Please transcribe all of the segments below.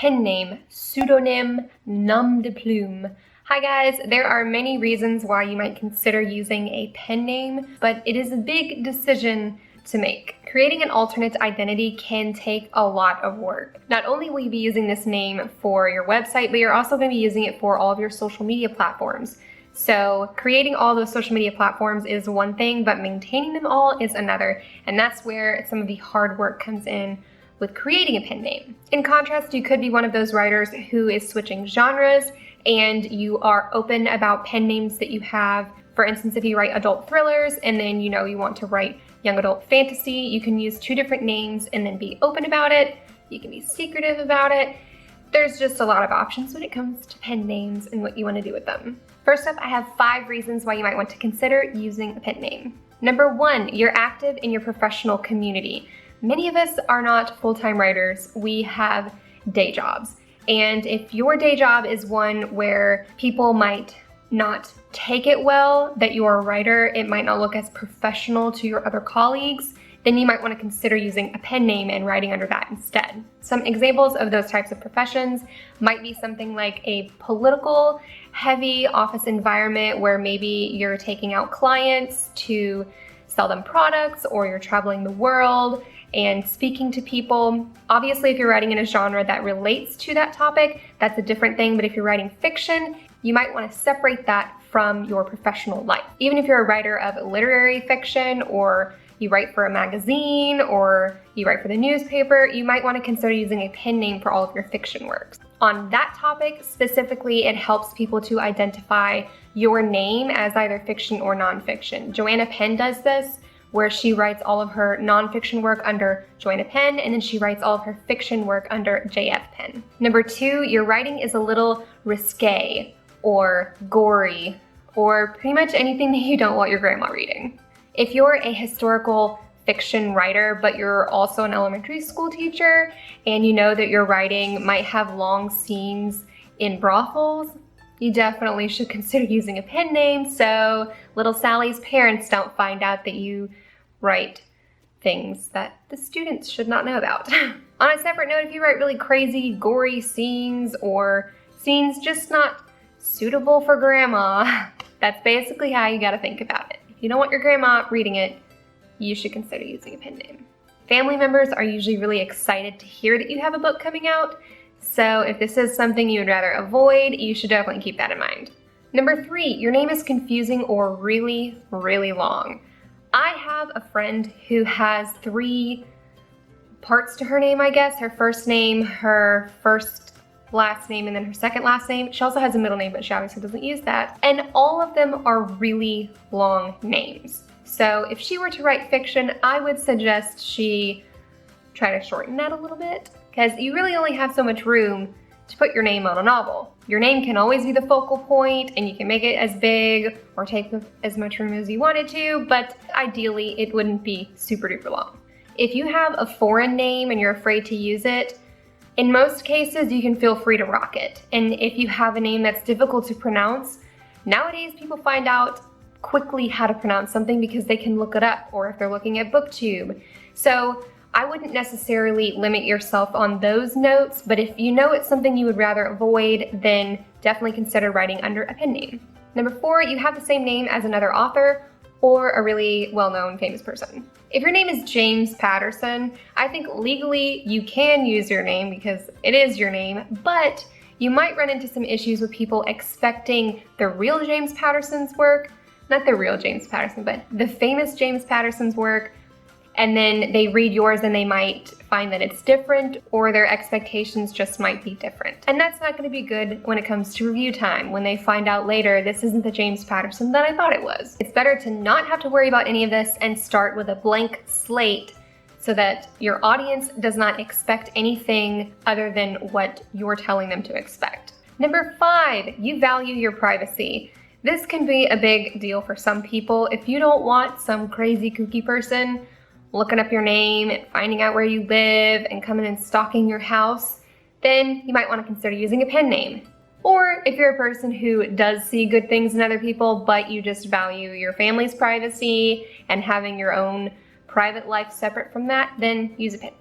pen name, pseudonym, nom de plume. Hi guys, there are many reasons why you might consider using a pen name, but it is a big decision to make. Creating an alternate identity can take a lot of work. Not only will you be using this name for your website, but you're also going to be using it for all of your social media platforms. So creating all those social media platforms is one thing, but maintaining them all is another. And that's where some of the hard work comes in with creating a pen name. In contrast, you could be one of those writers who is switching genres and you are open about pen names that you have. For instance, if you write adult thrillers and then you want to write young adult fantasy, you can use 2 different names and then be open about it. You can be secretive about it. There's just a lot of options when it comes to pen names and what you want to do with them. First up, I have 5 reasons why you might want to consider using a pen name. Number 1, you're active in your professional community. Many of us are not full-time writers. We have day jobs. And if your day job is one where people might not take it well that you're a writer, it might not look as professional to your other colleagues, then you might want to consider using a pen name and writing under that instead. Some examples of those types of professions might be something like a political, heavy office environment where maybe you're taking out clients to sell them products, or you're traveling the world and speaking to people. Obviously, if you're writing in a genre that relates to that topic, that's a different thing, but if you're writing fiction, you might want to separate that from your professional life. Even if you're a writer of literary fiction, or you write for a magazine, or you write for the newspaper, you might want to consider using a pen name for all of your fiction works. On that topic specifically, it helps people to identify your name as either fiction or nonfiction. Joanna Penn does this, where she writes all of her nonfiction work under Joanna Penn, and then she writes all of her fiction work under JF Penn. Number 2, your writing is a little risque, or gory, or pretty much anything that you don't want your grandma reading. If you're a historical fiction writer, but you're also an elementary school teacher, and you know that your writing might have long scenes in brothels, you definitely should consider using a pen name so little Sally's parents don't find out that you write things that the students should not know about. On a separate note, if you write really crazy, gory scenes, or scenes just not suitable for grandma, that's basically how you gotta think about it. If you don't want your grandma reading it, you should consider using a pen name. Family members are usually really excited to hear that you have a book coming out, so if this is something you would rather avoid, you should definitely keep that in mind. Number 3, your name is confusing or really, really long. I have a friend who has 3 parts to her name, I guess. Her first name, her first last name, and then her second last name. She also has a middle name, but she obviously doesn't use that. And all of them are really long names. So if she were to write fiction, I would suggest she try to shorten that a little bit, because you really only have so much room to put your name on a novel. Your name can always be the focal point, and you can make it as big or take as much room as you wanted to, but ideally it wouldn't be super duper long. If you have a foreign name and you're afraid to use it, in most cases you can feel free to rock it. And if you have a name that's difficult to pronounce, nowadays people find out quickly how to pronounce something because they can look it up, or if they're looking at BookTube. So I wouldn't necessarily limit yourself on those notes, but if you know it's something you would rather avoid, then definitely consider writing under a pen name. Number 4, you have the same name as another author or a really well-known famous person. If your name is James Patterson, I think legally you can use your name because it is your name, but you might run into some issues with people expecting the real James Patterson's work, not the real James Patterson, but the famous James Patterson's work, and then they read yours and they might find that it's different, or their expectations just might be different. And that's not going to be good when it comes to review time, when they find out later this isn't the James Patterson that I thought it was. It's better to not have to worry about any of this and start with a blank slate so that your audience does not expect anything other than what you're telling them to expect. Number 5, you value your privacy. This can be a big deal for some people. If you don't want some crazy kooky person looking up your name and finding out where you live and coming and stalking your house, then you might want to consider using a pen name. Or if you're a person who does see good things in other people, but you just value your family's privacy and having your own private life separate from that, then use a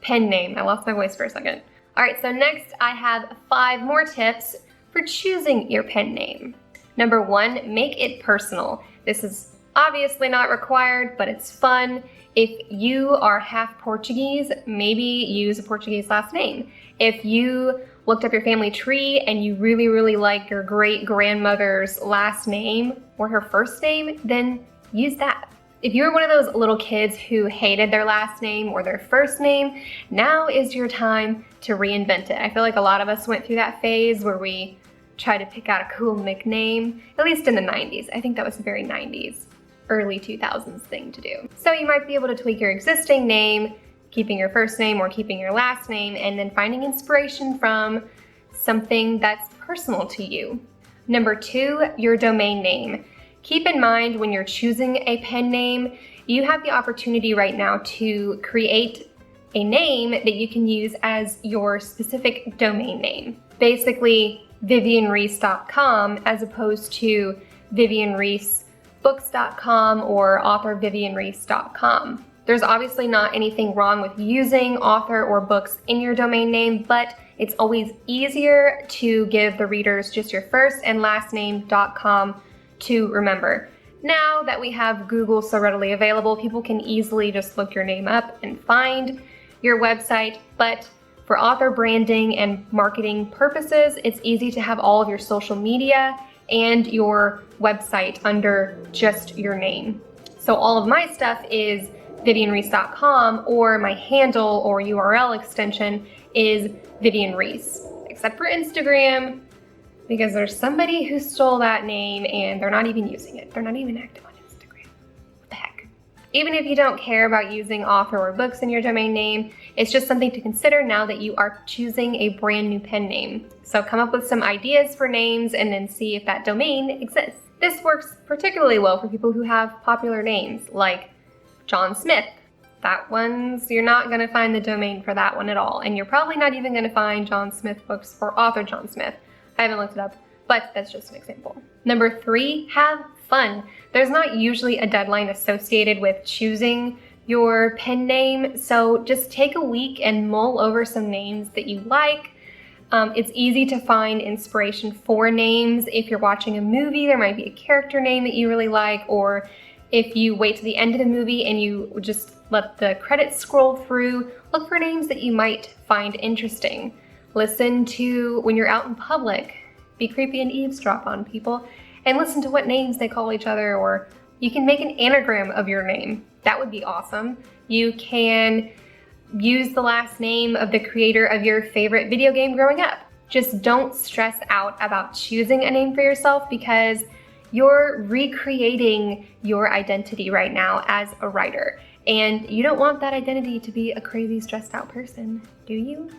pen name. I lost my voice for a second. All right, so next I have 5 more tips for choosing your pen name. Number 1, make it personal. This is obviously not required, but it's fun. If you are half Portuguese, maybe use a Portuguese last name. If you looked up your family tree and you really, really like your great-grandmother's last name or her first name, then use that. If you're one of those little kids who hated their last name or their first name, now is your time to reinvent it. I feel like a lot of us went through that phase where we tried to pick out a cool nickname, at least in the 90s. I think that was a very 90s, early 2000s thing to do. So you might be able to tweak your existing name, keeping your first name or keeping your last name, and then finding inspiration from something that's personal to you. Number 2, your domain name. Keep in mind when you're choosing a pen name, you have the opportunity right now to create a name that you can use as your specific domain name. Basically, VivienReis.com as opposed to VivienReisBooks.com or AuthorVivienReis.com. There's obviously not anything wrong with using author or books in your domain name, but it's always easier to give the readers just your first and last name.com to remember. Now that we have Google so readily available, people can easily just look your name up and find your website, but for author branding and marketing purposes, it's easy to have all of your social media and your website under just your name. So all of my stuff is VivienReis.com, or my handle or URL extension is Vivien Reis, except for Instagram, because there's somebody who stole that name and they're not even using it. They're not even active on Instagram. What the heck? Even if you don't care about using author or books in your domain name, it's just something to consider now that you are choosing a brand new pen name. So come up with some ideas for names and then see if that domain exists. This works particularly well for people who have popular names like John Smith. That one's, you're not gonna find the domain for that one at all. And you're probably not even gonna find John Smith books for author John Smith. I haven't looked it up, but that's just an example. Number 3, have fun. There's not usually a deadline associated with choosing your pen name, so just take a week and mull over some names that you like. It's easy to find inspiration for names. If you're watching a movie, there might be a character name that you really like, or if you wait to the end of the movie and you just let the credits scroll through, look for names that you might find interesting. Listen to, when you're out in public, be creepy and eavesdrop on people, and listen to what names they call each other, or you can make an anagram of your name. That would be awesome. You can use the last name of the creator of your favorite video game growing up. Just don't stress out about choosing a name for yourself, because you're recreating your identity right now as a writer. And you don't want that identity to be a crazy stressed out person, do you?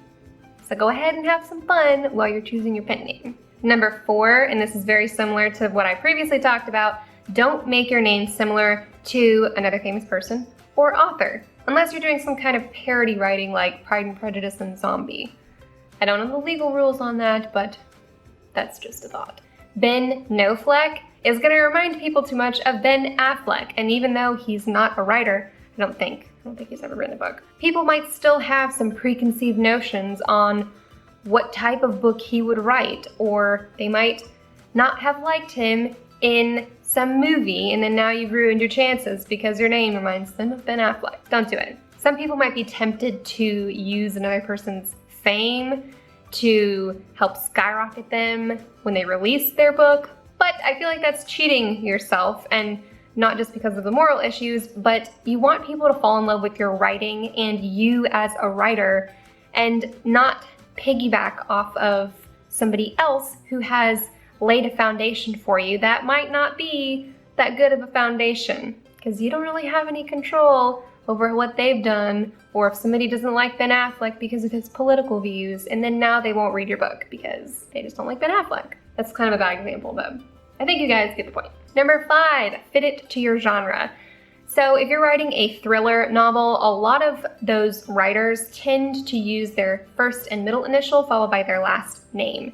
So go ahead and have some fun while you're choosing your pen name. Number 4, and this is very similar to what I previously talked about, don't make your name similar to another famous person or author, unless you're doing some kind of parody writing like Pride and Prejudice and Zombie. I don't know the legal rules on that, but that's just a thought. Ben Knofleck is gonna remind people too much of Ben Affleck, and even though he's not a writer, I don't think he's ever written a book. People might still have some preconceived notions on what type of book he would write, or they might not have liked him in some movie, and then now you've ruined your chances because your name reminds them of Ben Affleck. Don't do it. Some people might be tempted to use another person's fame to help skyrocket them when they release their book, but I feel like that's cheating yourself, and not just because of the moral issues, but you want people to fall in love with your writing and you as a writer, and not piggyback off of somebody else who has laid a foundation for you that might not be that good of a foundation, because you don't really have any control over what they've done, or if somebody doesn't like Ben Affleck because of his political views, and then now they won't read your book because they just don't like Ben Affleck. That's kind of a bad example, but I think you guys get the point. Number 5, fit it to your genre. So if you're writing a thriller novel, a lot of those writers tend to use their first and middle initial followed by their last name.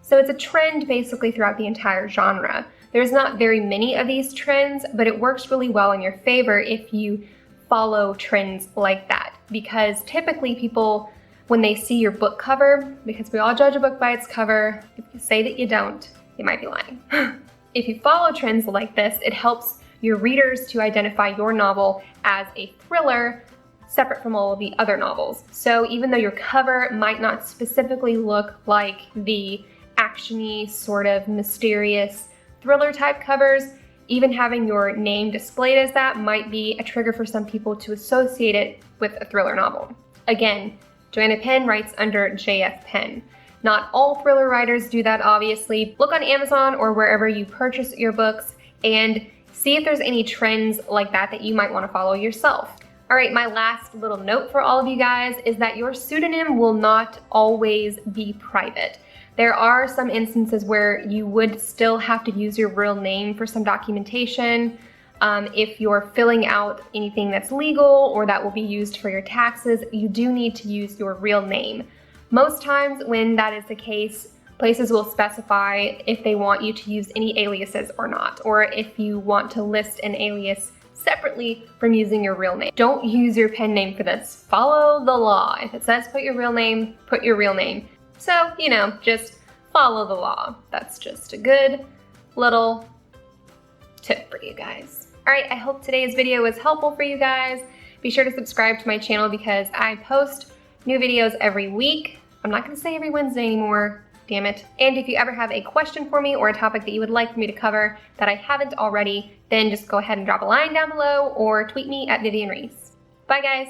So it's a trend basically throughout the entire genre. There's not very many of these trends, but it works really well in your favor if you follow trends like that, because typically people when they see your book cover, because we all judge a book by its cover. If you say that you don't, you might be lying. If you follow trends like this, it helps your readers to identify your novel as a thriller separate from all of the other novels. So even though your cover might not specifically look like the action-y, sort of mysterious thriller type covers, even having your name displayed as that might be a trigger for some people to associate it with a thriller novel. Again, Joanna Penn writes under JF Penn. Not all thriller writers do that, obviously. Look on Amazon or wherever you purchase your books and see if there's any trends like that that you might want to follow yourself. All right, my last little note for all of you guys is that your pseudonym will not always be private. There are some instances where you would still have to use your real name for some documentation. If you're filling out anything that's legal or that will be used for your taxes, you do need to use your real name. Most times when that is the case, places will specify if they want you to use any aliases or not, or if you want to list an alias separately from using your real name. Don't use your pen name for this. Follow the law. If it says put your real name, put your real name. So, you know, just follow the law. That's just a good little tip for you guys. All right, I hope today's video was helpful for you guys. Be sure to subscribe to my channel because I post new videos every week. I'm not gonna say every Wednesday anymore, damn it. And if you ever have a question for me or a topic that you would like for me to cover that I haven't already, then just go ahead and drop a line down below or tweet me at Vivien Reis. Bye guys.